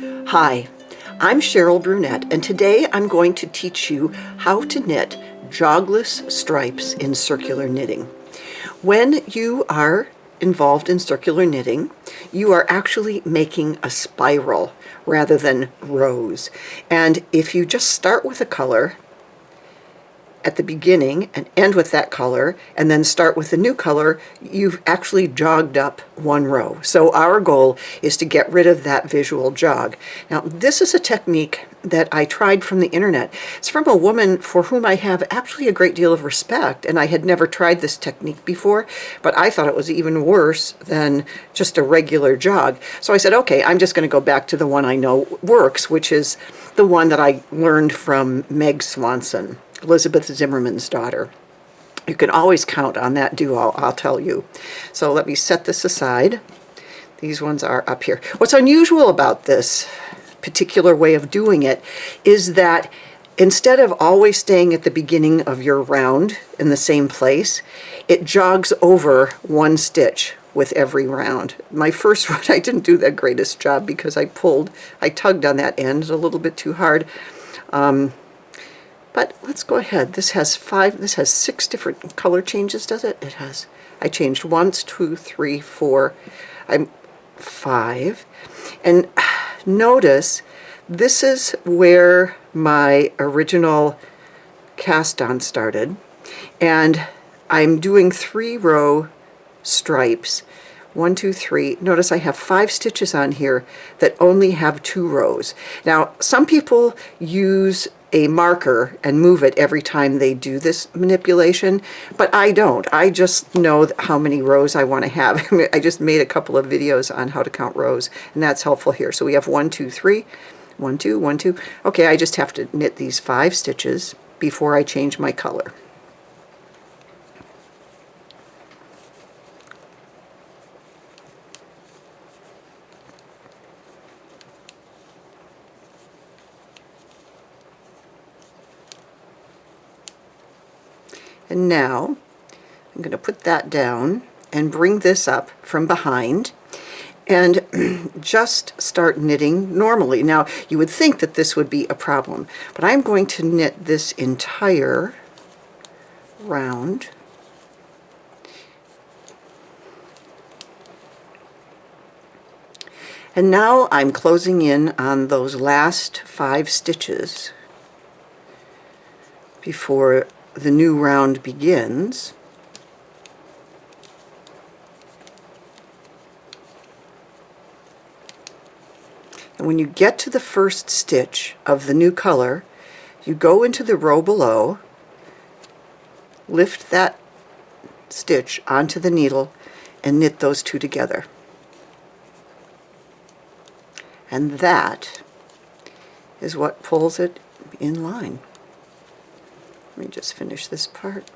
Hi, I'm Cheryl Brunette, and today I'm going to teach you how to knit jogless stripes in circular knitting. When you are involved in circular knitting, you are actually making a spiral rather than rows. And if you just start with a color at the beginning and end with that color and then start with a new color, you've actually jogged up one row. So our goal is to get rid of that visual jog. Now this is a technique that I tried from the internet. It's from a woman for whom I have actually a great deal of respect, and I had never tried this technique before, but I thought it was even worse than just a regular jog. So I said, okay, I'm just going to go back to the one I know works, which is the one that I learned from Meg Swanson, Elizabeth Zimmerman's daughter. You can always count on that duo, I'll tell you. So let me set this aside. These ones are up here. What's unusual about this particular way of doing it is that instead of always staying at the beginning of your round in the same place, it jogs over one stitch with every round. My first one, I didn't do the greatest job because I tugged on that end a little bit too hard. But let's go ahead. This has 6 different color changes, does it? It has. I changed once, 2, 3, 4, 5. And notice this is where my original cast on started. And I'm doing 3-row stripes. 1, 2, 3. Notice I have 5 stitches on here that only have 2 rows. Now, some people use a marker and move it every time they do this manipulation, but I don't. I just know how many rows I want to have. I just made a couple of videos on how to count rows, and that's helpful here. So we have 1, 2, 3, 1, 2, 1, 2. Okay, I just have to knit these 5 stitches before I change my color. And now I'm going to put that down and bring this up from behind and just start knitting normally. Now you would think that this would be a problem, but I'm going to knit this entire round. And now I'm closing in on those last 5 stitches before the new round begins. And when you get to the first stitch of the new color, you go into the row below, lift that stitch onto the needle, and knit those 2 together. And that is what pulls it in line. Let me just finish this part.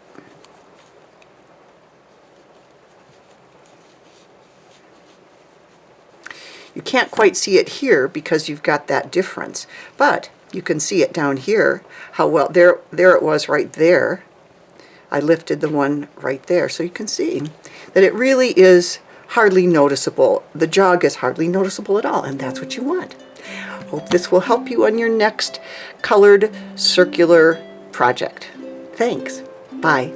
You can't quite see it here because you've got that difference, but you can see it down here, how well, there it was right there. I lifted the one right there, so you can see that it really is hardly noticeable. The jog is hardly noticeable at all, and that's what you want. Hope this will help you on your next colored circular project. Thanks. Bye.